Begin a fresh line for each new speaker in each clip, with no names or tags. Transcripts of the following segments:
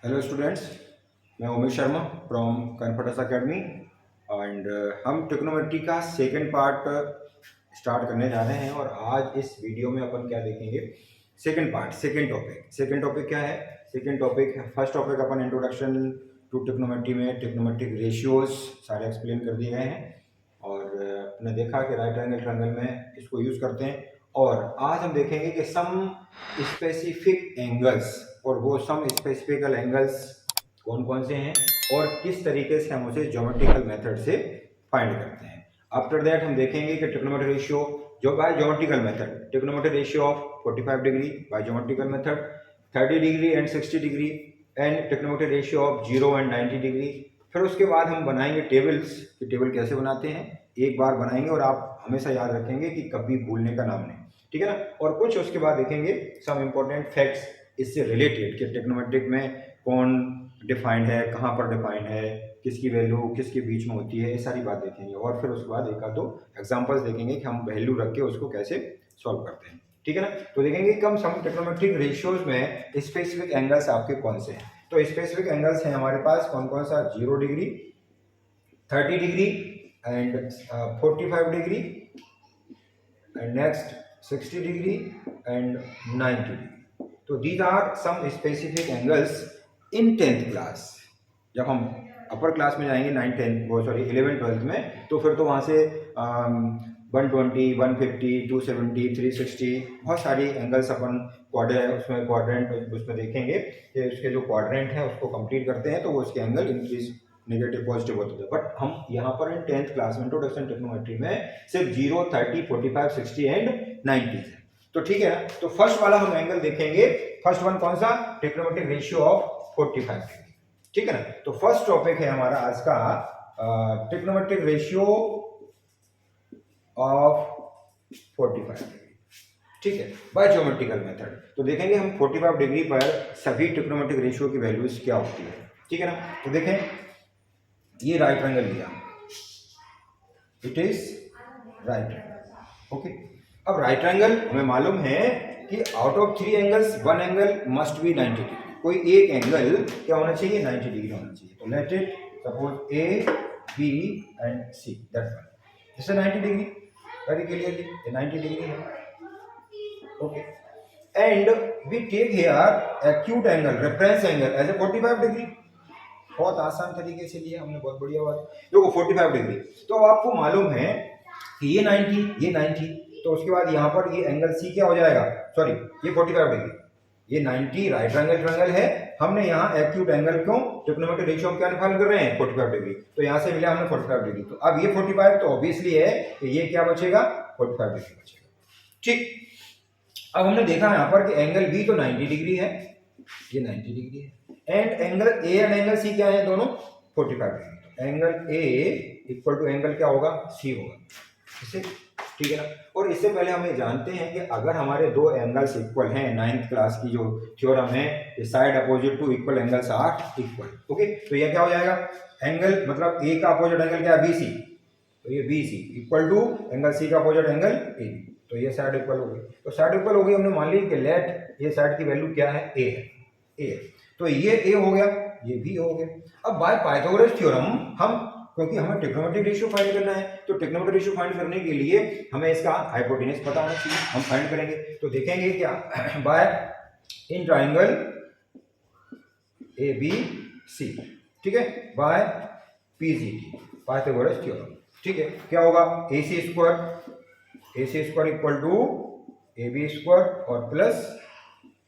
Hello students, मैं Umesh Sharma from confidence academy and हम trigonometry का सेकंड पार्ट स्टार्ट करने जा रहे हैं। और आज इस वीडियो में अपन क्या देखेंगे? सेकंड पार्ट, सेकंड टॉपिक क्या है? सेकंड टॉपिक, फर्स्ट टॉपिक अपन इंट्रोडक्शन टू ट्रिग्नोमेट्री में ट्रिग्नोमेट्रिक रेशियोज सारे एक्सप्लेन कर दिए गए हैं और आपने देखा कि राइट एंगल ट्रायंगल में इसको यूज़ करते हैं। और आज हम देखेंगे कि सम स्पेसिफिक एंगल्स, और वो सम स्पेसिफिकल एंगल्स कौन कौन से हैं और किस तरीके से हम उसे ज्योमेट्रिकल मेथड से फाइंड करते हैं। आफ्टर दैट हम देखेंगे कि ट्रिग्नोमेट्री रेशियो जो by geometrical method, trigonometry ratio of 45 degree by geometrical method, 30 degree and 60 degree and trigonometry ratio of 0 and 90 degree. फिर उसके बाद हम बनाएंगे टेबल्स कि टेबल कैसे बनाते हैं, एक बार बनाएंगे और आप हमेशा याद रखेंगे कि कभी भूलने का नाम नहीं, ठीक है ना। और कुछ उसके बाद देखेंगे सम इम्पोर्टेंट फैक्ट्स इससे रिलेटेड कि ट्रिग्नोमेट्रिक में कौन डिफाइंड है, कहाँ पर डिफाइंड है, किसकी वैल्यू किसके बीच में होती है, ये सारी बात देखेंगे। और फिर उसके बाद एक आध दो एग्जांपल्स देखेंगे कि हम वैल्यू रख के उसको कैसे सॉल्व करते हैं, ठीक है ना। तो देखेंगे कि हम सम ट्रिग्नोमेट्रिक रेशियोज में स्पेसिफिक एंगल्स आपके कौन से हैं। तो स्पेसिफिक एंगल्स हैं हमारे पास कौन कौन सा? 0 degree, 30 degree and 45 degree and next 60 degree and 90 degree. तो these are some specific angles in 10th class. जब हम अपर क्लास में जाएंगे 9 10 वो सॉरी 11 12th में, तो फिर तो वहाँ से 120 150 270 360 बहुत सारी एंगल्स अपन क्वाड्रेंट उसमें देखेंगे कि उसके जो क्वाड्रेंट है उसको कंप्लीट करते हैं तो वो उसके एंगल इंक्रीज नेगेटिव पॉजिटिव होते थे। बट हम यहाँ पर इन 10th क्लास में इंट्रोडक्शन ट्रिग्नोमेट्री में सिर्फ 0 30 45 60 एंड 90 है। तो ठीक है ना। तो फर्स्ट वाला हम एंगल देखेंगे, फर्स्ट वन कौन सा? ट्रिग्नोमेट्रिक रेशियो ऑफ 45 डिग्री, ठीक है ना। तो फर्स्ट टॉपिक है हमारा आज का ट्रिग्नोमेट्रिक रेशियो ऑफ 45 डिग्री, ठीक है, बाय ज्योमेट्रिकल मेथड। तो देखेंगे हम 45 डिग्री पर सभी ट्रिग्नोमेट्रिक रेशियो की वैल्यूज क्या होती है, ठीक है ना। तो देखें, ये राइट एंगल लिया, it is right angle, okay. अब राइट एंगल हमें मालूम है कि out of 3 angles 1 angle must be 90 degree. कोई एक एंगल क्या होना चाहिए? 90 डिग्री होना चाहिए। तो let it suppose A B and C, that one, this is 90 degree, very clearly ये 90 डिग्री है, okay. And we take here acute angle, reference angle as a 45 degree. बहुत आसान तरीके से लिया हमने, बहुत बढ़िया बात। देखो 45 डिग्री, तो अब आपको मालूम है कि ये 90 ये 90, तो उसके बाद यहाँ पर ये एंगल सी क्या हो जाएगा? सॉरी, ये 45 डिग्री, ये 90 राइट एंगल ट्रायंगल है। हमने यहाँ एक्यूट एंगल क्यों? ट्रिग्नोमेट्रिक रेशियो हम क्या निकाल कर रहे हैं? 45 डिग्री। तो यहाँ से मिला हमने 45 डिग्री, तो अब ये 45 तो ऑब्वियसली है कि ये क्या बचेगा? 45 डिग्री बचेगा, ठीक। अब हमने देखा यहाँ पर कि एंगल बी तो 90 डिग्री है, ये 90 डिग्री है, and angle A and angle C क्या है? दोनों 45 डिग्री। तो angle A equal to angle क्या होगा? सी होगा, इसे, ठीक है ना। और इससे पहले हम ये जानते हैं कि अगर हमारे दो एंगल्स इक्वल हैं, 9th क्लास की जो थ्योरम है, side opposite to equal angles are equal, okay. तो ये क्या हो जाएगा? एंगल मतलब ए का अपोजिट एंगल क्या है? बी सी, तो ये B C equal to angle C का अपोजिट एंगल ए बी, तो ये साइड इक्वल हो गई। तो साइड इक्वल हो गई, हमने मान ली कि लेट ये साइड की वैल्यू क्या है? ए है, ए, तो ये ए हो गया, ये भी हो गया। अब बाय पाइथागोरस थ्योरम हम, क्योंकि हमें ट्रिग्नोमेट्रिक रेशियो फाइंड करना है, तो ट्रिग्नोमेट्रिक रेशियो फाइंड करने के लिए हमें इसका हाइपोटेनस पता होना चाहिए, हम फाइंड करेंगे। तो देखेंगे क्या? By in triangle A B C, ठीक है, बाय पीजीटी, पाइथागोरस थ्योरम, ठीक है। क्या होगा? A C square equal to A B square और प्लस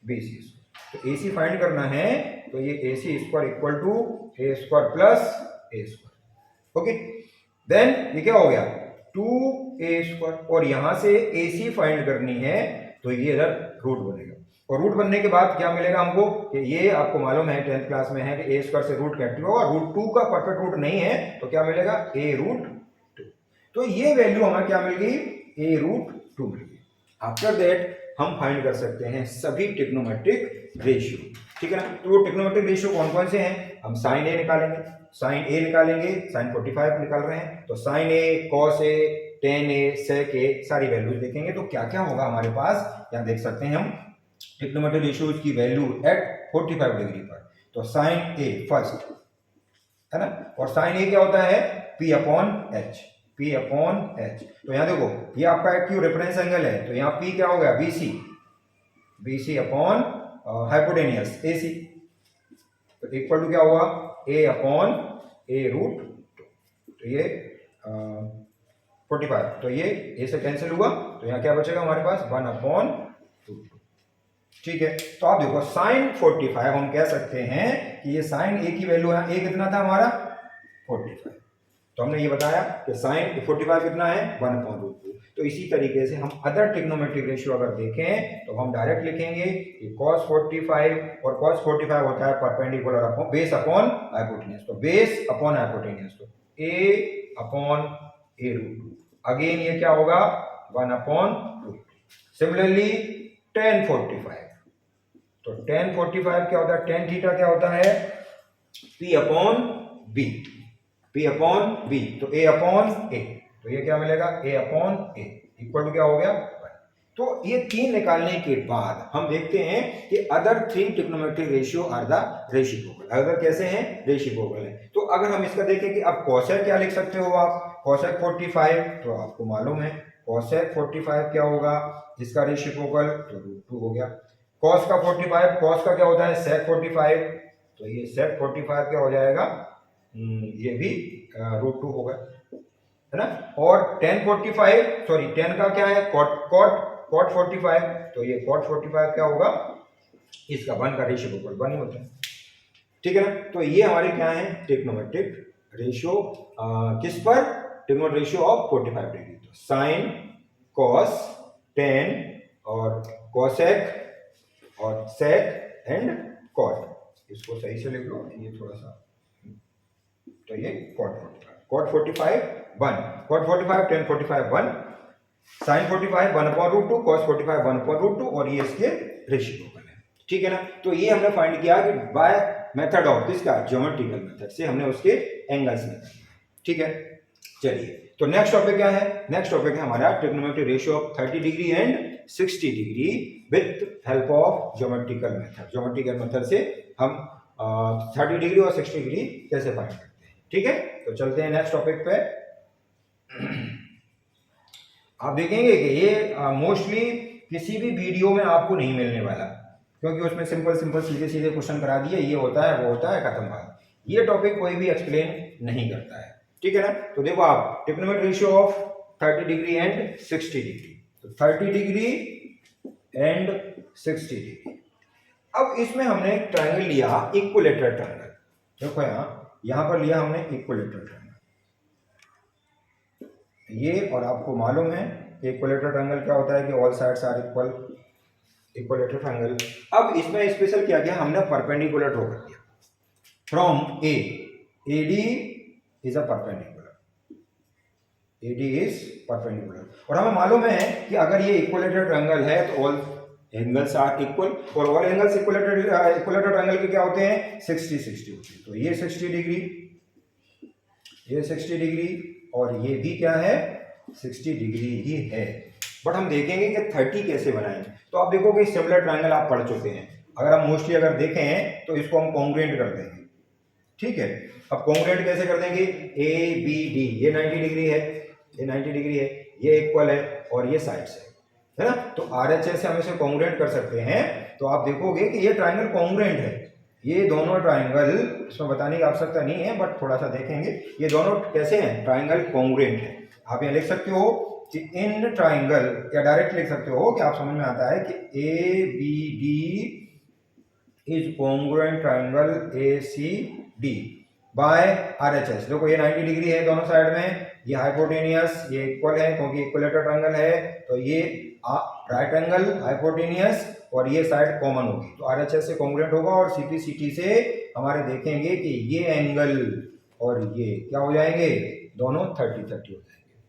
बी सी स्क्वायर। तो ए सी फाइंड करना है, तो ये A C square equal to A square plus A square, okay. Then ये क्या हो गया? 2a स्क्वायर, और यहां से ए सी फाइंड करनी है, तो ये इधर रूट बनेगा। और रूट बनने के बाद क्या मिलेगा हमको? कि ये आपको मालूम है 10th क्लास में है कि ए स्क्वायर से रूट कैंसिल होगा, रूट 2 का परफेक्ट रूट नहीं है, तो क्या मिलेगा? ए रूट 2। तो ये वैल्यू हमें क्या मिल गई? ए रूट 2 मिल गई। आफ्टर दैट हम फाइंड कर सकते हैं सभी ट्रिग्नोमेट्रिक रेशियो, ठीक है ना। तो वो ट्रिग्नोमेट्रिक रेशियो कौन कौन से हैं? हम साइन ए निकालेंगे, साइन ए निकालेंगे, साइन 45 निकाल रहे हैं, तो sign A, cos A, ten ए, सेक ए, सारी वैल्यूज देखेंगे। तो क्या क्या होगा हमारे पास? यहाँ देख सकते हैं हम ट्रिग्नोमेट्रिक रेशियोज की वैल्यू एट 45 डिग्री पर। तो साइन ए फर्स्ट है ना, और साइन ए क्या होता है P upon H, P upon H. तो यहाँ देखो ये आपका क्यू रेफरेंस एंगल है, तो यहाँ P क्या हो गया BC, BC upon hypotenuse AC, तो इक्वल टू क्या हुआ A अपॉन A रूट, तो ये 45, तो ये A से कैंसिल हुआ, तो यहाँ क्या बचेगा हमारे पास 1 अपॉन रूट। ठीक है, तो आप देखो साइन 45 हम कह सकते हैं कि ये साइन ए की वैल्यू है, ए कितना था हमारा 45, तो हमने ये बताया कि साइन 45 कितना है 1/√2। तो इसी तरीके से हम अदर ट्रिग्नोमेट्रिक रेशियो अगर देखें तो हम डायरेक्ट लिखेंगे कि cos 45, और cos 45 होता है perpendicular upon base upon hypotenuse, तो बेस अपॉन हाइपोटेन्यूज, तो a अपॉन a√2, अगेन ये क्या होगा 1/√2। सिमिलरली tan 45, तो tan 45 क्या होता है, tan थीटा क्या होता है P upon B, P upon B, तो A अपॉन A, तो ये क्या मिलेगा A upon A equal to क्या हो गया 1। तो ये तीन निकालने के बाद हम देखते हैं कि other 3 trigonometric ratio are the reciprocal, अगर कैसे हैं रेसिप्रोकल है। तो अगर हम इसका देखें कि अब cosec क्या लिख सकते हो आप, cosec 45, तो आपको मालूम है cosec 45 क्या होगा इसका रेसिप्रोकल, तो √2 हो गया। cos का 45, cos का क्या होता है sec 45, तो ये sec 45 क्या हो जाएगा, ये भी √2 होगा, है ना। और tan 45, सॉरी tan का क्या है cot 45, तो ये cot 45 क्या होगा, इसका 1 का रेशिप्रोकल 1 ही होता है, ठीक है ना। तो ये हमारे क्या है ट्रिग्नोमेट्रिक रेशियो, किस पर, ट्रिग्नोमेट्रिक रेशियो ऑफ 45 डिग्री, तो साइन cos tan और cosec और sec एंड cot, इसको सही से लिख लो ये थोड़ा सा, तो ये cot 45 1, cot 45 tan 45 1, sin 45 1/√2, cos 45 1/√2, और ये इसके रेशिप्रोकल है, ठीक है ना। तो ये हमने फाइंड किया कि बाय मेथड ऑफ किसका ज्योमेट्रिकल मेथड से हमने उसके एंगल्स निकाले, ठीक है। चलिए तो नेक्स्ट टॉपिक क्या है, नेक्स्ट टॉपिक है हमारा trigonometric ratio of 30 degree and 60 degree with help of geometrical method. Geometrical method से हम 30 डिग्री और 60 डिग्री कैसे फाइंड करते हैं, ठीक है। तो चलते हैं नेक्स्ट टॉपिक पे। आप देखेंगे कि ये मोस्टली किसी भी वीडियो में आपको नहीं मिलने वाला, क्योंकि उसमें सिंपल सिंपल सीधे सीधे क्वेश्चन करा दिए, ये होता है वो होता है खत्म बात, ये टॉपिक कोई भी एक्सप्लेन नहीं करता है, ठीक है ना। तो देखो आप trigonometric ratio of 30 degree and 60 degree, तो 30 डिग्री एंड 60 डिग्री। अब इसमें हमने एक ट्रायंगल लिया इक्विलेटरल ट्रायंगल, देखो यहां पर लिया हमने इक्विलेटरल ट्रायंगल ये, और आपको मालूम है कि इक्विलेटरल ट्रायंगल क्या होता है कि all sides are equal, equilateral triangle. अब इसमें स्पेशल क्या किया हमने, परपेंडिकुलर ड्रॉ कर दिया from A, AD is a perpendicular, AD is perpendicular, और हमें मालूम है कि अगर ये इक्विलेटरल ट्रायंगल है तो ऑल एंगल्स आर इक्वल, और ऑल एंगल्स इक्विलेटरल ट्रायंगल के क्या होते हैं 60 60 होते हैं। तो ये 60 डिग्री, ये 60 डिग्री, और ये भी क्या है 60 डिग्री ही है। बट हम देखेंगे कि 30 कैसे बनाएं। तो आप देखोगे सिमिलर ट्रायंगल आप पढ़ चुके हैं, अगर हम मोस्टली अगर देखें तो इसको हम कॉन्ग्रुएंट कर देंगे, ठीक है। अब कॉन्ग्रुएंट कैसे कर देंगे, ABD ये 90 डिग्री है, ये 90 डिग्री है, ये इक्वल है, और ये साइड से है ना, तो RHS से हम इसे कॉन्ग्रुएंट कर सकते हैं। तो आप देखोगे कि ये ट्रायंगल कॉन्ग्रुएंट है, ये दोनों ट्रायंगल, इसमें बताने की आवश्यकता नहीं है बट थोड़ा सा देखेंगे, ये दोनों कैसे हैं ट्रायंगल कॉन्ग्रुएंट है। आप यहाँ लिख सकते हो कि इन ट्रायंगल, या डायरेक्ट लिख सकते हो कि आप समझ में आता है कि ABD is congruent triangle ACD by RHS। देखो ये 90 डिग्री है दोनों साइड में, ये हाइपोटेनियस, ये इक्वल है क्योंकि इक्विलेटरल ट्रायंगल है, तो ये राइट एंगल हाइपोटेनियस, और ये साइड कॉमन होगी, तो RHS से कॉन्ग्रुएंट होगा, और CPCT से हमारे देखेंगे कि ये एंगल और ये क्या हो जाएंगे, दोनों 30 30 हो जाएंगे,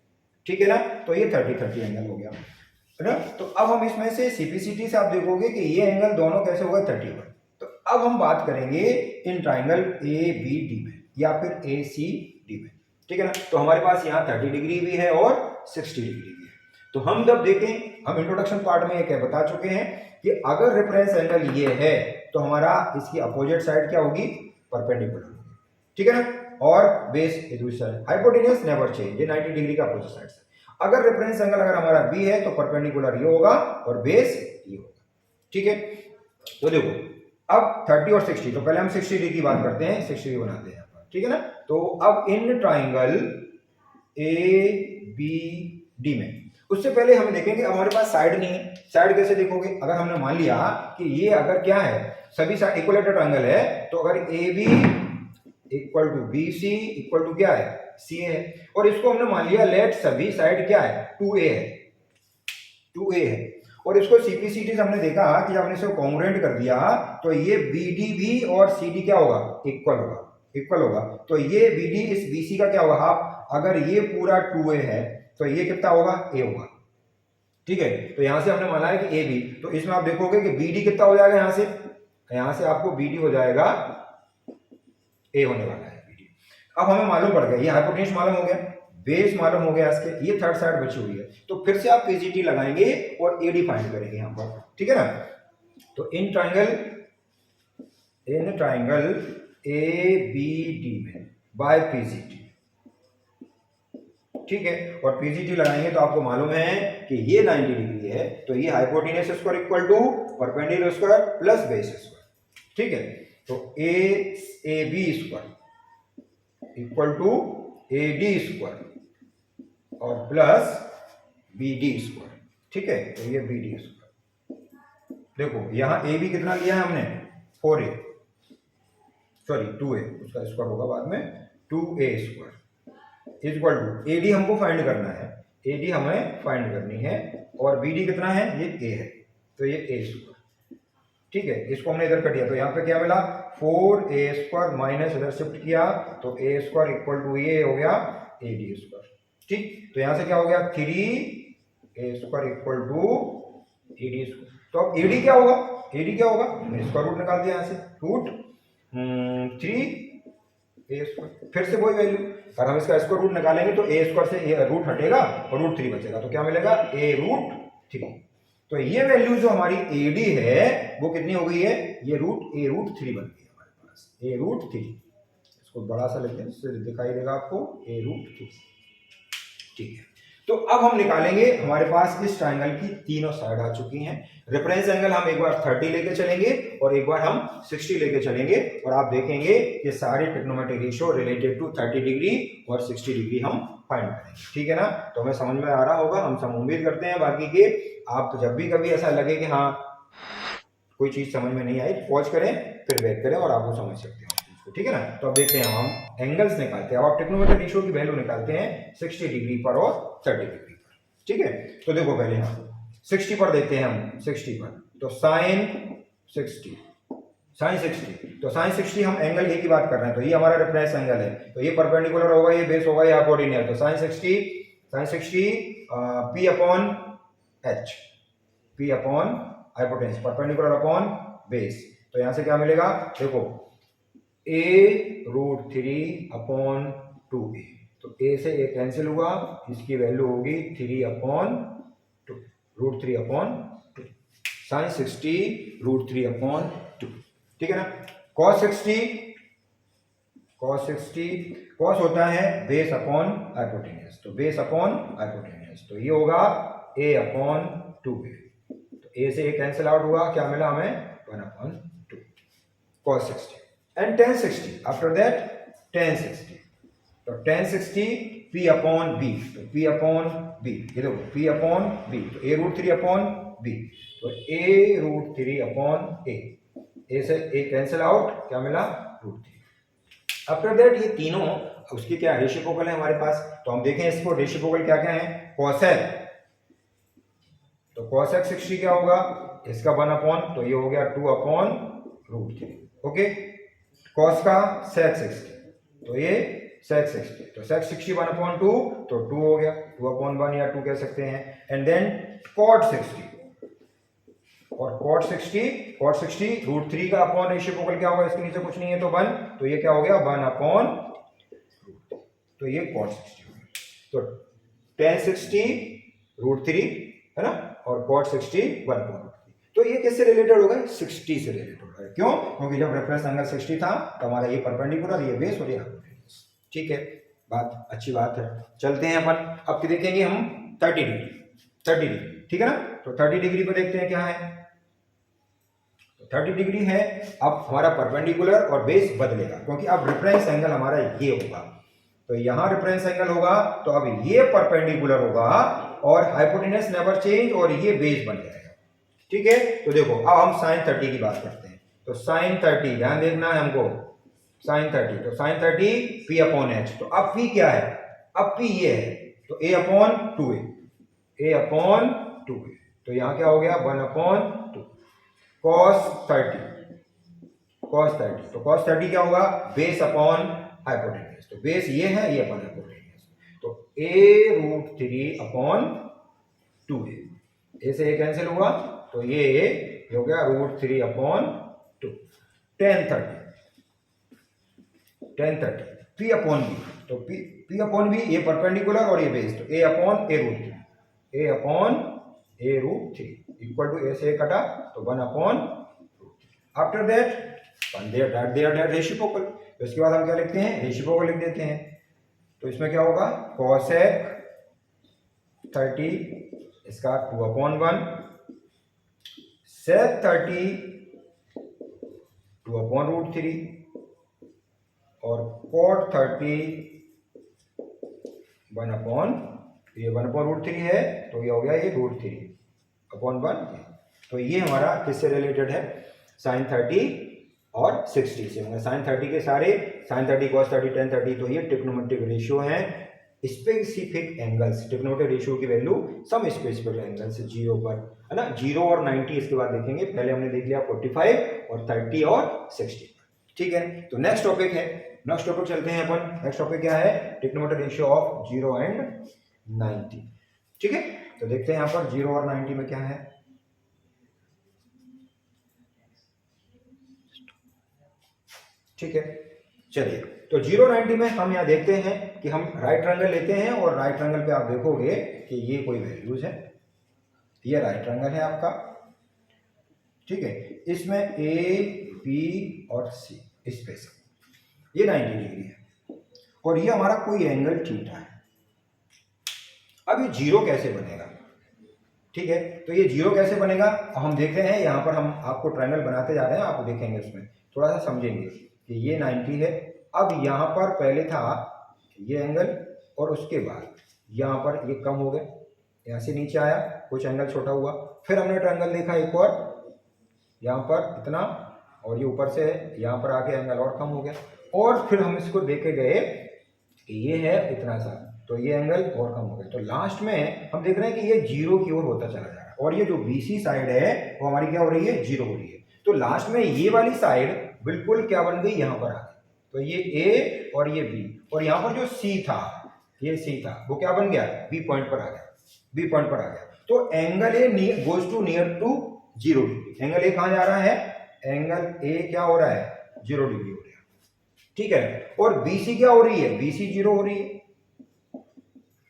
ठीक है ना। तो ये 30 30 एंगल हो गया, है ना। तो अब हम इसमें से CPCT से आप देखोगे कि ये एंगल दोनों कैसे होगा 30 पर। तो अब हम बात करेंगे इन ट्राइंगल ABD में या फिर ACD में, ठीक है ना। तो हमारे पास यहाँ 30 डिग्री भी है और 60 डिग्री भी है। तो हम जब देखें, हम इंट्रोडक्शन पार्ट में ये क्या बता चुके हैं कि अगर रेफरेंस एंगल ये है तो हमारा इसकी अपोजिट साइड क्या होगी, परपेंडिकुलर होगी, ठीक है ना। और बेस ये दूसरी साइड, हाइपोटेन्यूज नेवर चेंज, ये 90 डिग्री का अपोजिट साइड से। अगर रेफरेंस एंगल अगर हमारा बी है तो परपेंडिकुलर ये होगा और बेस ये होगा, ठीक है। तो देखो अब 30 और 60, तो पहले हम 60 डिग्री की बात करते हैं, 60 डिग्री बनाते हैं, ठीक है ना। तो अब in triangle A B D में, उससे पहले हम देखेंगे हमारे पास साइड नहीं है, साइड कैसे देखोगे, अगर हमने मान लिया कि ये अगर क्या है, सभी साइड इक्विलेटरल ट्रायंगल है, तो अगर A B equal to B C equal to क्या है, सी है, और इसको हमने मान लिया लेट सभी साइड क्या है, 2a है, 2a है, और इसको सीपीसीटी से हमने देखा कि जब हमने इसको कॉन्ग्रुएंट कर दिया तो ये बीडी भी और सीडी क्या होगा, इक्वल होगा, इक्वल होगा। तो ये बीडी इस बीसी का क्या होगा, हाफ। अगर ये पूरा 2a है तो ये कितना होगा, a होगा, ठीक है। तो यहां से हमने माना है कि ए बी, तो इसमें आप देखोगे कि बीडी कितना हो जाएगा, यहां से आपको बीडी हो जाएगा ए होने वाला है बीडी। अब हमें मालूम पड़ गया, ये हाइपोटेन्यूज मालूम हो गया, बेस मालूम हो गया इसके, ये थर्ड साइड बची हुई है, तो फिर से आप पीजीटी लगाएंगे और एडी फाइंड करेंगे यहां पर, ठीक है ना। तो in triangle A B D में बाय पीजीटी, ठीक है, और पीजीटी लगाएंगे तो आपको मालूम है कि ये 90 डिग्री है, तो ये hypotenuse square equal to perpendicular square plus base square, ठीक है। तो A B square equal to A D square और प्लस बी डी स्क्वायर, ठीक है। तो ये बी डी स्क्वायर, देखो यहां ए बी कितना लिया है हमने, 4a, सॉरी 2a, उसका स्क्वायर होगा बाद में, 2a square equal to AD हमको फाइंड करना है, एडी हमें फाइंड करनी है, और बीडी कितना है, ये a है, तो ये a स्क्वायर, ठीक है। इसको हमने इधर कर दिया तो यहाँ पे क्या मिला, 4a स्क्वायर माइनस इधर शिफ्ट किया तो a स्क्वायर इक्वल टू ये हो गया ad स्क्वायर, ठीक। तो यहाँ से क्या हो गया, 3a square equal to ad square. तो अब ad क्या होगा, ad क्या होगा, मैंने स्क्वायर रूट निकाल दिया यहाँ से, रूट 3a स्क्वायर, फिर से वही वैल्यू, अगर हम इसका स्क्वायर रूट निकालेंगे तो a स्क्वायर से रूट हटेगा और रूट 3 बचेगा, तो क्या मिलेगा, a रूट 3। तो ये वैल्यू जो हमारी AD है वो कितनी हो गई है, ये a रूट 3 बन गई हमारे पास, a रूट 3, इसको बड़ा सा लिखते हैं, इससे दिखाई देगा आपको a रूट 3, ठीक है। तो अब हम निकालेंगे, हमारे पास इस ट्रायंगल की तीनों साइड आ चुकी हैं। रेफरेंस एंगल हम एक बार 30 लेके चलेंगे और एक बार हम 60 लेके चलेंगे, और आप देखेंगे कि सारे trigonometric ratio related to 30 degree और 60 डिग्री हम फाइंड करेंगे, ठीक है ना। तो हमें समझ में आ रहा होगा, हम सब उम्मीद करते हैं बाकी के आप जब भी कभी ऐसा लगे कि हाँ कोई चीज समझ में नहीं आई, पॉज करें फिर बैक करें और आप वो समझ सकते हैं, ठीक है ना। तो अब देखते हैं हम एंगल्स निकालते हैं, अब ट्रिग्नोमेट्रिक रेशियो की वैल्यू निकालते हैं 60 डिग्री पर और 30 डिग्री पर, ठीक है। तो देखो पहले हम 60 पर देखते हैं, हम 60 पर, तो साइन 60, तो साइन 60 हम एंगल ए की बात कर रहे हैं, तो ये हमारा रेफरेंस एंगल है, तो ये परपेंडिकुलर होगा, ये बेस होगा, ये हाइपोटेन्यूज, तो sine 60 P upon H, P upon hypotenuse, perpendicular upon base. तो यहां से क्या मिलेगा, देखो a रूट 3 अपॉन 2a, तो a से a कैंसिल हुआ, इसकी वैल्यू होगी 3 upon 2, root 3 upon 2, sine 60 root 3 upon 2, ठीक है ना। cos 60 cos होता है बेस अपॉन हाइपोटेन्यूज, तो बेस अपॉन हाइपोटेन्यूज, तो ये होगा a अपॉन 2a, तो a से a कैंसिल आउट हुआ, क्या मिला हमें 1 upon 2, cos 60 and tan 60, after that tan 60, तो tan 60 p अपॉन b, तो p अपॉन b, ये देखो p अपॉन b, तो a रूट 3 अपॉन b, तो a रूट 3 अपॉन a से a कैंसिल आउट, क्या मिला रूट 3। आफ्टर दैट ये तीनों उसकी क्या रेसिप्रोकल है हमारे पास, तो हम देखें इसको रेसिप्रोकल क्या क्या है, cosec, तो cosec 60 क्या होगा, इसका 1 अपॉन, तो ये हो गया 2 अपॉन रूट 3, ओके। cos का sec 60, तो ये sec 60, तो sec 60 1 अपॉन 2, तो 2 हो गया, 2 अपॉन 1 या 2 कह सकते हैं, एंड देन cot 60, और cot 60 रूट 3 का अपॉन रेसिप्रोकल क्या होगा, इसके नीचे कुछ नहीं है तो 1, तो ये क्या हो गया 1 अपॉन, तो ये cot 60 हो गया, तो tan 60 रूट 3 है ना, और cot 60 1 अपॉन रूट 3, तो ये किससे रिलेटेड होगा, 60 से रिलेटेड होगा। क्यों, क्योंकि जब रेफरेंस एंगल 60 था तो हमारा ये परपेंडिकुलर, ये बेस और ये हाइपोटेन्यूज। ठीक है, बात अच्छी बात है। चलते हैं अपन अब देखेंगे हम 30 डिग्री, ठीक है ना। तो 30 डिग्री को देखते हैं क्या है। 30 डिग्री है, अब हमारा परपेंडिकुलर और बेस बदलेगा, क्योंकि अब रेफरेंस एंगल हमारा ये होगा, तो यहां रेफरेंस एंगल होगा, तो अब ये परपेंडिकुलर होगा और हाइपोटेन्यूज नेवर चेंज और ये बेस बन जाएगा। ठीक है, तो देखो अब हम साइन 30 की बात करते हैं। तो साइन 30 ध्यान देखना है हमको, साइन 30, तो साइन 30 पी अपॉन एच। तो अब पी क्या है, अब पी ये है, तो ए अपॉन 2a, ए अपॉन 2a, तो यहां क्या हो गया 1/2 cos 30, cos 30, तो cos 30 क्या होगा, बेस अपॉन हाइपोटेन्यूज, तो बेस ये है, ये अपॉन हाइपोटेन्यूज, तो a√3/2a, ए से ए कैंसिल हुआ, तो ये हो गया √3/2, tan 30 p अपॉन बी, तो p अपॉन बी, ये परपेंडिकुलर और ये बेस, तो a upon a√3 equal to A से ए कटा, तो 1/√3। After that they are reciprocal, तो इसके बाद हम क्या लिखते हैं, रेसिप्रोकल लिख देते हैं। तो इसमें क्या होगा, cosec 30 इसका 2/1, sec 30 2/√3 और cot 30 1/√3 है, तो ये हो गया ये √3/1। तो ये हमारा किससे रिलेटेड है, साइन 30 और 60 से। साइन 30 के सारे, साइन 30 cos 30 tan 30, तो ये ट्रिग्नोमेट्रिक रेशियो है। स्पेसिफिक एंगल्स, ट्रिग्नोमेट्रिक रेशियो की वैल्यू सम स्पेसिफिक एंगल्स 0 पर, है ना, 0 और 90 इसके बाद देखेंगे। पहले हमने देख लिया 45 और 30 और 60। ठीक है, तो नेक्स्ट टॉपिक है, नेक्स्ट टॉपिक चलते हैं अपन। नेक्स्ट टॉपिक क्या है, ट्रिग्नोमेट्रिक रेशियो ऑफ 0 एंड 90। ठीक है, तो देखते हैं यहाँ पर 0 और 90 में क्या है। ठीक है, चलिए, तो 0-90 में हम यहाँ देखते हैं कि हम राइट ट्रायंगल लेते हैं और राइट ट्रायंगल पे आप देखोगे कि ये कोई वैल्यूज है, ये राइट ट्रायंगल है आपका। ठीक है, इसमें ए बी और सी स्पेस, ये 90 डिग्री है और ये हमारा कोई एंगल थीटा है। अब ये 0 कैसे बनेगा, ठीक है, तो ये 0 कैसे बनेगा हम देखते हैं। यहाँ पर हम आपको ट्रायंगल बनाते जा रहे हैं, आप देखेंगे उसमें थोड़ा सा समझेंगे कि ये 90 है। अब यहाँ पर पहले था ये एंगल और उसके बाद यहाँ पर ये कम हो गया, यहाँ से नीचे आया, कुछ एंगल छोटा हुआ, फिर हमने ट्रायंगल देखा एक और यहाँ पर इतना, और ये ऊपर से है, यहाँ पर आके एंगल और कम हो गया, और फिर हम इसको देखे गए कि ये है इतना सा, तो ये एंगल और कम हो गया। तो लास्ट में हम देख रहे हैं कि ये 0 की ओर होता चला जा रहा है और ये जो BC साइड है वो हमारी क्या हो रही है, 0 हो रही है। तो लास्ट में ये वाली साइड बिल्कुल क्या बन गई, यहाँ पर आ गई, तो ये A और ये B, और यहाँ पर जो C था, ये C था, वो क्या बन गया, B पॉइंट पर आ गया, B पॉइंट पर आ गया। तो angle A goes to near to 0 degree. Angle A कहाँ जा रहा है, एंगल A क्या हो रहा है, 0 डिग्री हो रहा है। ठीक है, और BC क्या हो रही है, BC 0 हो रही है,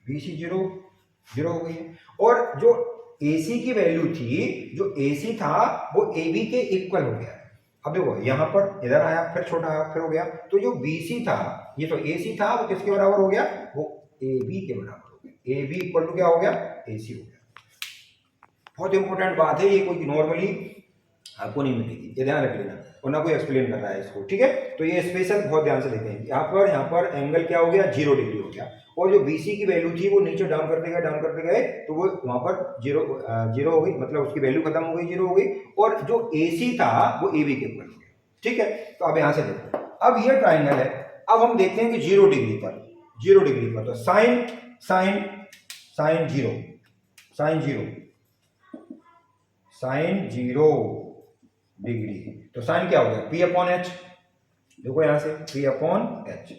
BC 0 हो गई है। और जो AC की वैल्यू थी, जो AC था वो AB के इक्वल हो गया। अब देखो यहाँ पर इधर आया, फिर छोटा आया, फिर हो गया, तो जो BC था, ये तो AC था, वो किसके बराबर हो गया, वो AB के बराबर हो गया। AB इक्वल टू क्या हो गया, AC हो गया। बहुत इंपॉर्टेंट बात है ये, कोई नॉर्मली आपको नहीं मिलेगी, ये ध्यान रख लेना, और ना कोई एक्सप्लेन कर रहा है इसको। ठीक है, तो ये स्पेशल बहुत ध्यान से देखें। यहाँ पर एंगल क्या हो गया, 0 डिग्री हो गया, और जो BC की वैल्यू थी वो नीचे डाउन करते गए, तो वो वहां पर 0 हो गई, मतलब उसकी वैल्यू खत्म हो गई, 0 हो गई, और जो AC था वो AB के ऊपर हो गया। ठीक है, तो अब यहाँ से देखो, अब ये ट्राइंगल है, अब हम देखते हैं कि 0 डिग्री पर, तो साइन 0 डिग्री, तो साइन क्या हो गया, P/H। देखो यहां से P/H,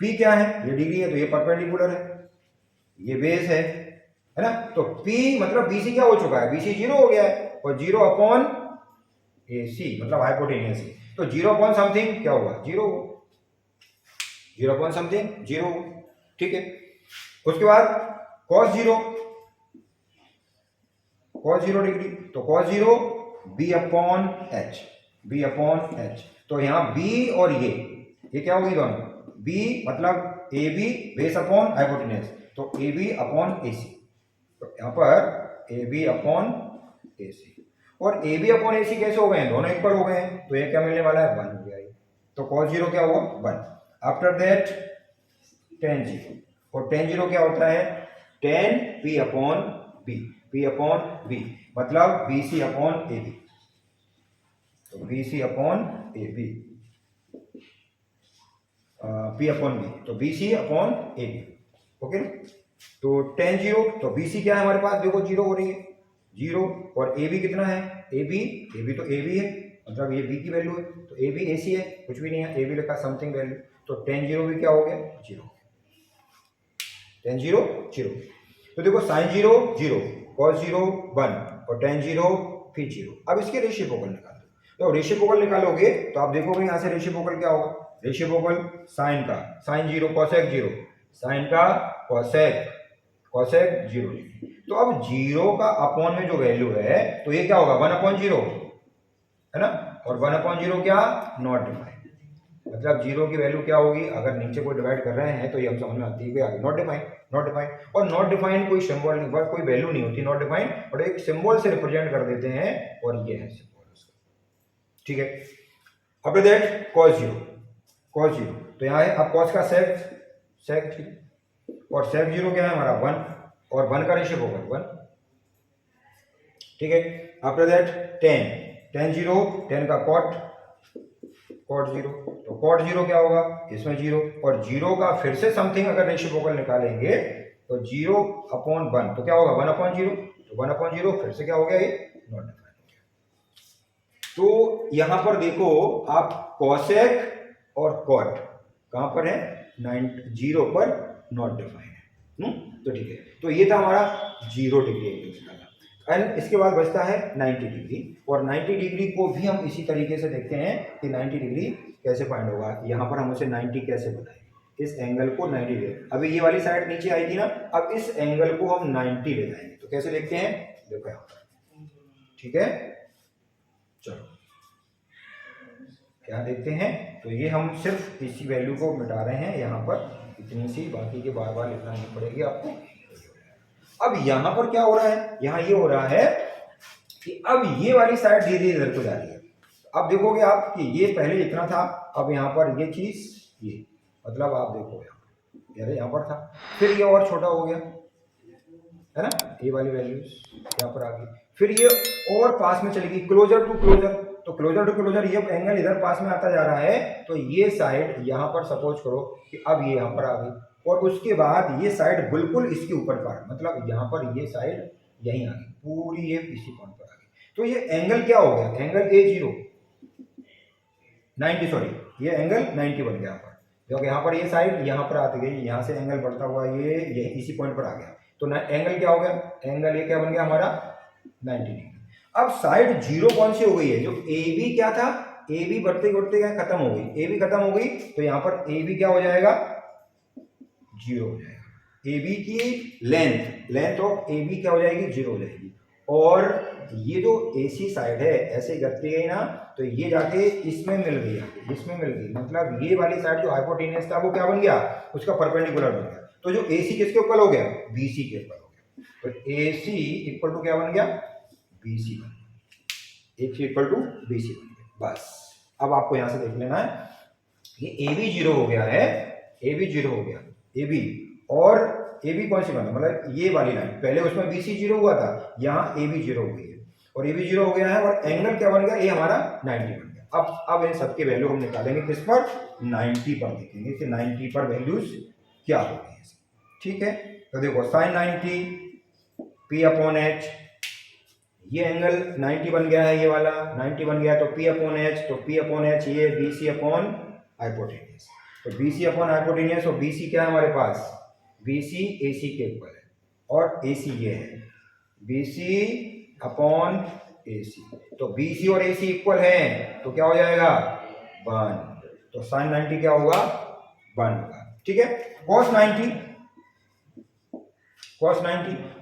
P क्या है, ये डिग्री है, तो ये परपेंडिकुलर है, ये बेस है ना। तो P मतलब BC क्या हो चुका है, BC 0 हो गया है, और 0/AC मतलब हाइपोटेन्यूज है, तो 0 समथिंग क्या होगा, 0 समथिंग 0। ठीक है, उसके बाद cos 0 डिग्री, तो cos 0 B upon H, B upon H. तो यहाँ बी और ये क्या होगी दोनों, बी मतलब A B base upon hypotenuse, तो ए बी अपॉन ए सी। तो यहाँ पर A B upon A C, और ए बी अपॉन ए सी कैसे हो गए हैं, दोनों इक्वल हो गए हैं, तो ये क्या मिलने वाला है, 1 हो गया ये। तो cos 0 क्या हुआ, 1। आफ्टर दैट tan 0, और tan 0 क्या होता है, tan p upon b, p upon b मतलब bc अपॉन ab, तो bc upon ab, p upon b, तो bc अपॉन ab। ओके, तो tan 0, तो bc क्या है हमारे पास, देखो 0 हो रही है, 0, और ab कितना है, ab तो ab है, मतलब ये b की वैल्यू है, तो ab ac है, कुछ भी नहीं है, ab लिखा समथिंग वैल्यू, तो tan 0 भी क्या हो गया, 0, tan 0 0। तो देखो sin 0 0, cos 0 1, और tan 0 फिर 0। अब इसके रेशिप्रोकल निकाल दो, तो रेशिप्रोकल निकालोगे तो आप देखोगे यहाँ से रेशिप्रोकल क्या होगा, रेशिप्रोकल साइन का sin 0 cosec 0, साइन का cosec 0। तो अब 0 का अपॉन में जो वैल्यू है तो ये क्या होगा, 1/0 है ना, और 1/0 क्या, नॉट डिफाइंड, मतलब 0 की वैल्यू क्या होगी, अगर नीचे कोई डिवाइड कर रहे हैं तो ये हम समझ में आती है कि आगे नॉट डिफाइंड, नॉट डिफाइंड, और नॉट डिफाइंड कोई सिंबल नहीं, बस कोई वैल्यू नहीं होती, नॉट डिफाइंड, और एक सिंबल से रिप्रेजेंट कर देते हैं, और ये है सिंबल उसका, ठीक है। आफ्टर दैट cos 0, cos 0, तो यहाँ है अब cos का sec, ठीक, और sec 0 क्या है हमारा 1, और 1 का रेशियो होगा 1, ठीक है। आफ्टर दैट tan 0, tan का cot 0, तो cot 0 क्या होगा, इसमें 0, और 0 का फिर से समथिंग अगर रेशिप्रोकल निकालेंगे तो 0 अपॉन 1, तो क्या होगा 1/0, तो 1/0 फिर से क्या हो गया, ये नॉट डिफाइंड हो गया। तो यहां पर देखो आप cosec और cot कहां पर है, 0 पर नॉट डिफाइंड है, तो ठीक है। तो ये था हमारा 0 डिग्री एंगल निकाला, एंड इसके बाद बचता है 90 डिग्री, और 90 डिग्री को भी हम इसी तरीके से देखते हैं कि 90 डिग्री कैसे फाइंड होगा। यहाँ पर हम उसे 90 कैसे बताएंगे, इस एंगल को 90 ले, अभी ये वाली साइड नीचे आई थी ना, अब इस एंगल को हम 90 ले जाएंगे, तो कैसे देखते हैं, देखो यहाँ पर, ठीक है, चलो क्या देखते हैं, तो ये हम सिर्फ इसी वैल्यू को मिटा रहे हैं यहाँ पर, इतनी सी, बाकी के बार बार लिखना नहीं पड़ेगी आपको। अब यहां पर क्या हो रहा है, यहां ये हो रहा है कि अब ये वाली साइड धीरे धीरे इधर को जा रही है। अब देखोगे आप कि ये पहले इतना था, अब यहां पर ये चीज, ये मतलब आप देखो यहाँ पर था, फिर ये और छोटा हो गया, है ना, ये वाली वैल्यूज यहाँ पर आ गई, फिर ये और पास में चलेगी, क्लोजर टू क्लोजर, तो क्लोजर टू क्लोजर ये एंगल इधर पास में आता जा रहा है, तो ये साइड यहाँ पर सपोज करो कि अब ये यहाँ पर आ गई, और उसके बाद ये साइड बिल्कुल इसके ऊपर पर, मतलब यहाँ पर ये साइड यहीं आ गई, पूरी ये इसी पॉइंट पर आ गई, तो ये एंगल क्या हो गया, एंगल A0 90, सॉरी ये एंगल 90 बन गया यहाँ पर, क्योंकि यहाँ पर ये साइड यहाँ पर आती गई, यहाँ से एंगल बढ़ता हुआ ये इसी पॉइंट पर आ गया, तो एंगल क्या हो गया, एंगल ये क्या बन गया हमारा 90 डिग्री। अब साइड 0 कौन सी हो गई है, जो AB क्या था, AB बढ़ते बढ़ते क्या खत्म हो गई, AB खत्म हो गई, तो यहाँ पर AB क्या हो जाएगा, 0 हो जाएगा, AB की लेंथ ऑफ AB क्या हो जाएगी, 0 हो जाएगी, और ये जो AC साइड है ऐसे करती गई ना, तो ये जाके इसमें मिल गई, इसमें मिल गई, मतलब ये वाली साइड जो हाइपोटेन्यूज था वो क्या बन गया, उसका परपेंडिकुलर बन गया, तो जो AC किसके ऊपर हो गया, BC के ऊपर हो गया, तो AC इक्वल टू क्या बन गया, BC बन गया, AC इक्वल टू BC बन गया, बस। अब आपको यहां से देख लेना है, ये AB 0 हो गया है, AB 0 हो गया, AB, और AB कौन सी बना, मतलब ये वाली लाइन, पहले उसमें BC 0 हुआ था, यहाँ AB 0 हो गई है, और AB 0 हो गया है, और एंगल क्या बन गया, ये हमारा 90 बन गया। अब इन सबकी वैल्यू हम निकालेंगे किस पर, 90 पर, देखेंगे कि 90 पर वैल्यूज क्या हो गई है, ठीक है। तो देखो sin 90 P/H, ये एंगल 90 बन गया है, ये वाला 90 बन गया, तो P/H, तो P/H ये BC अपॉन हाइपोटेन्यूज, तो BC अपॉन हाइपोटेन्यूज, और BC क्या है हमारे पास, BC AC के ऊपर है, और AC ये है BC अपॉन AC, तो BC और AC इक्वल है, तो क्या हो जाएगा 1, तो sin 90 क्या होगा 1 होगा, ठीक है। cos 90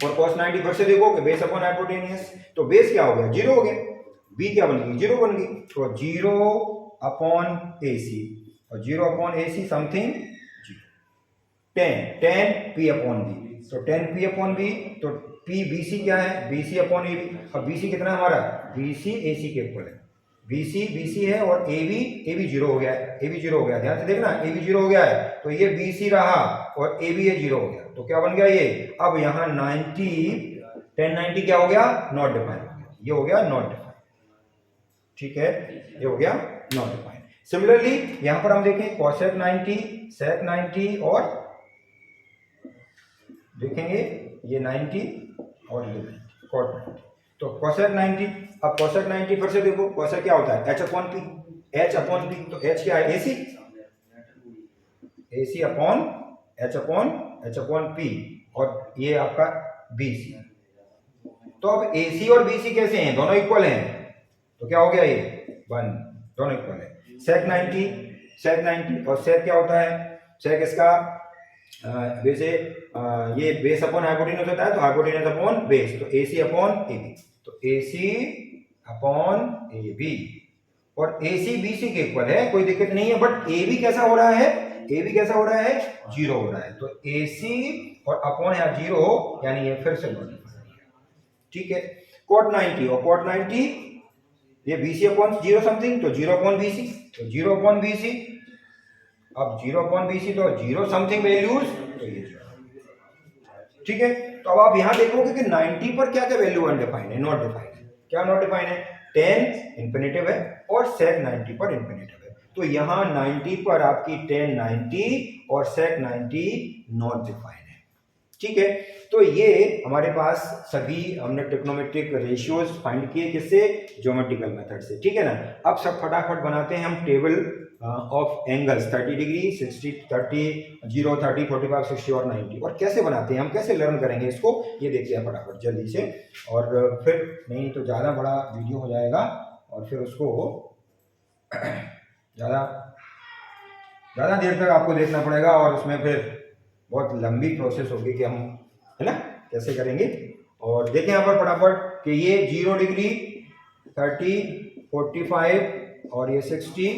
और cos 90 फिर से देखो कि बेस अपॉन हाइपोटेन्यूज, तो बेस क्या हो गया 0 हो गया, बी क्या बन गई, जीरो बन गई। तो जीरो अपॉन ए सी, और zero upon A C something zero. Tan P upon B, तो टेन पी अपॉन बी, तो पी बी सी क्या है, B C upon A B. अब बी सी कितना है हमारा, बी सी ए सी के इक्वल है। बी सी है और ए बी जीरो हो गया है, ए बी जीरो हो गया, ध्यान से देखना, ए बी जीरो हो गया है, तो ये बी सी रहा और ए बी जीरो हो गया, तो क्या बन गया ये। अब यहाँ 90 1090 क्या हो गया, नॉट डिफाइंड हो गया, ये हो गया नॉट डिफाइंड, ठीक है, ये हो गया नॉट डिफाइंड। सिमिलरली यहां पर हम देखें cosec 90, sec 90 और देखेंगे ये 90 और ये 90 cot 90, तो cosec 90। अब cosec 90 फिर से देखो, cosec क्या होता है, h upon P, h upon P, तो h क्या है, ac, ac upon h upon P, और ये आपका bc। तो अब ac और bc कैसे हैं, दोनों इक्वल हैं, तो क्या हो गया ये 1, दोनों इक्वल है। sec 90 और sec क्या होता है, sec इसका वैसे ये बेस अपॉन हाइपोटेन्यूज होता है, तो हाइपोटेन्यूज अपॉन बेस, तो AC अपॉन AB, तो AC अपॉन AB, और AC BC के इक्वल है, कोई दिक्कत नहीं है, बट AB कैसा हो रहा है, AB कैसा हो रहा है, जीरो हो रहा है, तो AC और अपॉन यहाँ जीरो, यानी ये फिर से नॉट, ठीक है। cot 90 और cot 90 ये BC अपॉन जीरो समथिंग, तो जीरो अपॉन BC, तो जीरो अपॉन BC, अब जीरो अपॉन BC, तो जीरो समथिंग वैल्यूज, तो ये जीरो, ठीक है। तो अब आप यहां देखोगे कि 90 पर क्या क्या वैल्यू अनडिफाइंड है, नॉट डिफाइंड है, क्या नॉट डिफाइंड है, 10 इंफिनिटिव है और sec 90 पर इंफिनिटिव है, तो यहां 90 पर आपकी 10 90 और sec 90 नॉट डिफाइंड है, ठीक है। तो ये हमारे पास सभी हमने ट्रिग्नोमेट्रिक रेशियोज फाइंड किए, किससे, ज्योमेट्रिकल मेथड से, ठीक है ना। अब सब फटाफट बनाते हैं हम टेबल ऑफ एंगल्स, 30 डिग्री, 60, 30, 0, 30, 45, 60 और 90, और कैसे बनाते हैं हम, कैसे लर्न करेंगे इसको, ये देखते हैं फटाफट जल्दी से, और फिर नहीं तो ज़्यादा बड़ा वीडियो हो जाएगा और फिर उसको ज़्यादा देर तक आपको देखना पड़ेगा, और उसमें फिर बहुत लंबी प्रोसेस होगी कि हम, है ना, कैसे करेंगे। और देखें यहाँ पर फटाफट कि ये 0 डिग्री, 30, 45 और ये 60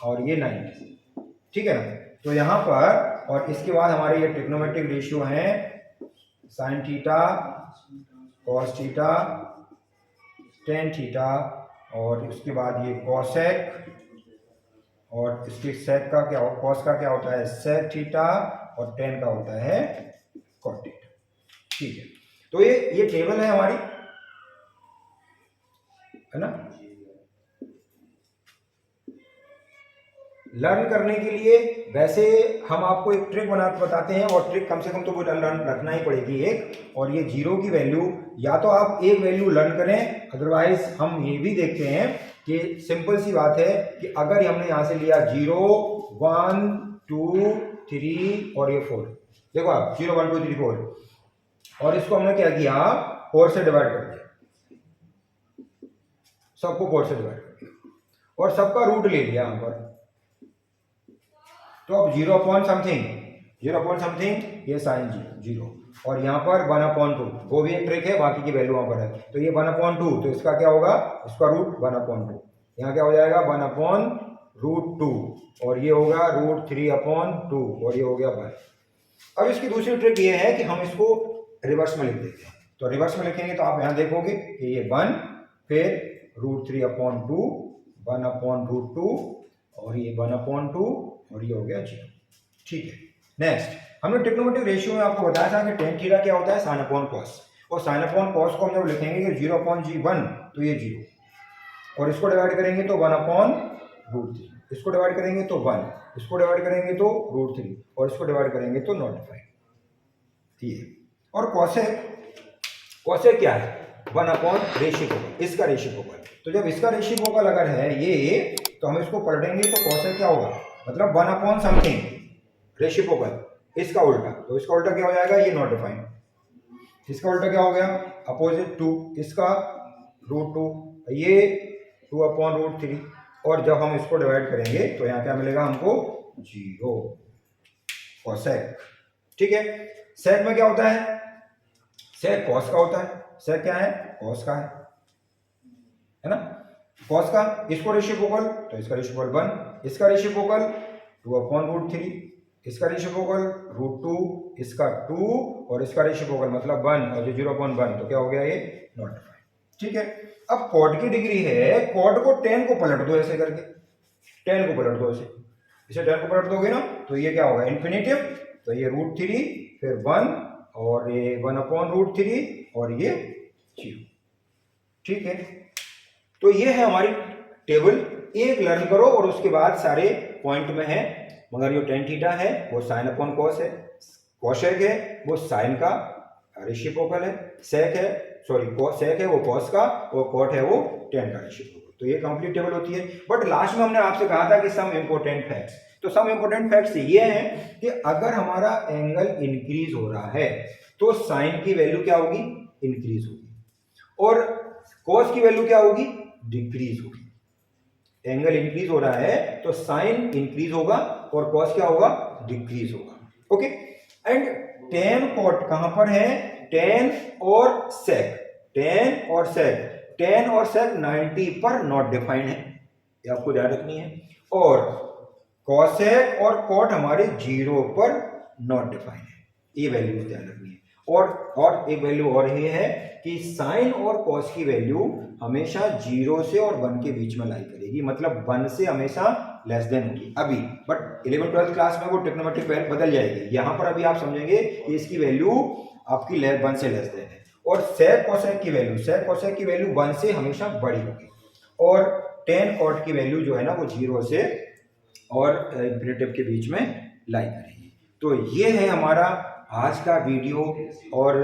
और ये 90, ठीक है ना। तो यहाँ पर, और इसके बाद हमारे ये ट्रिग्नोमेट्रिक रेशियो हैं sine theta, cos theta, tan theta, और उसके बाद ये कॉसेक, और इसके सेक का क्या, कॉस का क्या होता है सेक थीटा, और टेन का होता है कॉट थीटा, ठीक है। तो ये टेबल है हमारी, है ना। लर्न करने के लिए वैसे हम आपको एक ट्रिक बताते हैं, और ट्रिक कम से कम तो वो लर्न रखना ही पड़ेगी एक, और ये जीरो की वैल्यू, या तो आप एक वैल्यू लर्न करें, अदरवाइज हम ये भी देखते हैं कि सिंपल सी बात है कि अगर हमने यहां से लिया 0, 1, 2, 3 और ये 4, देखो आप 0, 1, 2, 3, 4, और इसको हमने क्या किया, 4 से डिवाइड कर दिया, सबको 4 से डिवाइड कर दिया, और सबका रूट ले लिया यहां पर, तो अब 0 अपॉन समथिंग ये साइन जीरो, और यहाँ पर 1/2, वो भी एक ट्रिक है, बाकी की वैल्यू वहां पर है, तो ये 1/2, तो इसका क्या होगा, इसका रूट 1/2, यहाँ क्या हो जाएगा 1/√2, और ये होगा √3/2, और ये हो गया 1। अब इसकी दूसरी ट्रिक ये है कि हम इसको रिवर्स में लिख देते हैं, तो रिवर्स में लिखेंगे तो आप यहाँ देखोगे कि ये 1, फिर √3/2, 1/√2, और ये 1/2, और ये हो गया 0, ठीक है। नेक्स्ट, हमने ट्रिग्नोमेट्रिक रेशियो में आपको बताया था कि टेन थीटा क्या होता है, साइन अपॉन कॉस, और साइन अपॉन कॉस को हम जब लिखेंगे कि 0/1, तो ये 0, और इसको डिवाइड करेंगे तो 1/√3, इसको डिवाइड करेंगे तो 1, इसको डिवाइड करेंगे तो √3, और इसको डिवाइड करेंगे तो नॉट डिफाइंड, ठीक है। और कॉसेक क्या है, 1/रेशिप्रोकल, इसका रेशिप्रोकल, तो जब इसका रेशिप्रोकल अगर है ये, तो हम इसको पलटेंगे तो कॉसेक क्या होगा, मतलब 1/समथिंग रेशिप्रोकल, इसका उल्टा, तो इसका उल्टा क्या हो जाएगा, ये नॉट डिफाइंड, इसका उल्टा क्या हो गया, अपोजिट 2, इसका √2, ये 2/√3, और जब हम इसको डिवाइड करेंगे तो यहाँ क्या मिलेगा हमको, 0 कॉसेक, ठीक है। सेक में क्या होता है, सेक कॉस का होता है, सेक क्या है, कॉस का है ना। कॉस का, इसको रेशिप्रोकल तो इसका रेशिप्रोकल 1, इसका रेशिप्रोकल 2/√3, इसका रेशिप्रोकल √2, इसका 2 और इसका रेशिप्रोकल मतलब 1 और जो 0/1 तो क्या हो गया ये नॉट डिफाइंड। ठीक है, अब कॉट की डिग्री है, कॉट को tan को पलट दो ऐसे करके, tan को पलट दो ऐसे, इसे tan को पलट दोगे ना तो ये क्या होगा इन्फिनेटिव, तो ये √3 फिर 1 और ये 1/√3 और ये 0। ठीक है, तो ये है हमारी टेबल, एक लर्न करो और उसके बाद सारे पॉइंट में है, मगर जो tan थीटा है वो sin/cos है, कोशेक है वो साइन का रेशिप्रोकल है, सेक है सेक है वो कॉस का और कॉट है वो tan का रेशिप्रोकल। तो ये कंप्लीट टेबल होती है। बट लास्ट में हमने आपसे कहा था कि सम इंपॉर्टेंट फैक्ट्स, तो सम इंपॉर्टेंट फैक्ट्स ये हैं कि अगर हमारा एंगल इंक्रीज हो रहा है तो साइन की वैल्यू क्या होगी, इंक्रीज होगी, और कॉस की वैल्यू क्या होगी, डिक्रीज होगी। एंगल इंक्रीज हो रहा है तो साइन इंक्रीज होगा और कॉस क्या होगा, डिक्रीज होगा। ओके, एंड tan कॉट कहां पर है, tan और sec, tan और sec 90 पर नॉट डिफाइंड है, ये आपको ध्यान रखनी है, और cosec और cot हमारे 0 पर नॉट डिफाइंड है, ये वैल्यूज ध्यान रखनी है। और एक वैल्यू और ये है कि साइन और कॉस की वैल्यू हमेशा 0 से और 1 के बीच में लाई करेगी, मतलब 1 से हमेशा लेस देन होगी अभी, बट 11th-12th क्लास में वो ट्रिग्नोमेट्रिक वैल्यू बदल जाएगी। यहां पर अभी आप समझेंगे कि इसकी वैल्यू आपकी 1 से लेस देन है, और सेक कोसेक की वैल्यू 1 से हमेशा बड़ी होगी, और tan कॉट की वैल्यू जो है ना वो 0 से और इंफिनिटिव के बीच में लाई करेगी। तो ये है हमारा आज का वीडियो, और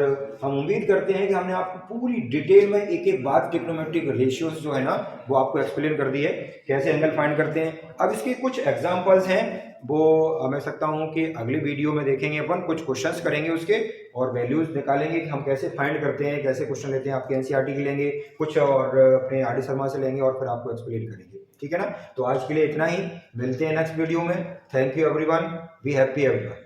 हम उम्मीद करते हैं कि हमने आपको पूरी डिटेल में एक एक बात ट्रिग्नोमेट्रिक रेशियोज जो है ना वो आपको एक्सप्लेन कर दी है, कैसे एंगल फाइंड करते हैं। अब इसके कुछ एग्जांपल्स हैं, वो मैं सकता हूं कि अगले वीडियो में देखेंगे, अपन कुछ क्वेश्चंस करेंगे उसके और वैल्यूज निकालेंगे कि हम कैसे फाइंड करते हैं, कैसे क्वेश्चन लेते हैं, आपके एनसीईआरटी के लेंगे कुछ और अपने आर डी शर्मा से लेंगे और फिर आपको एक्सप्लेन करेंगे। ठीक है ना, तो आज के लिए इतना ही, मिलते हैं नेक्स्ट वीडियो में। Thank you everyone, be happy everyone.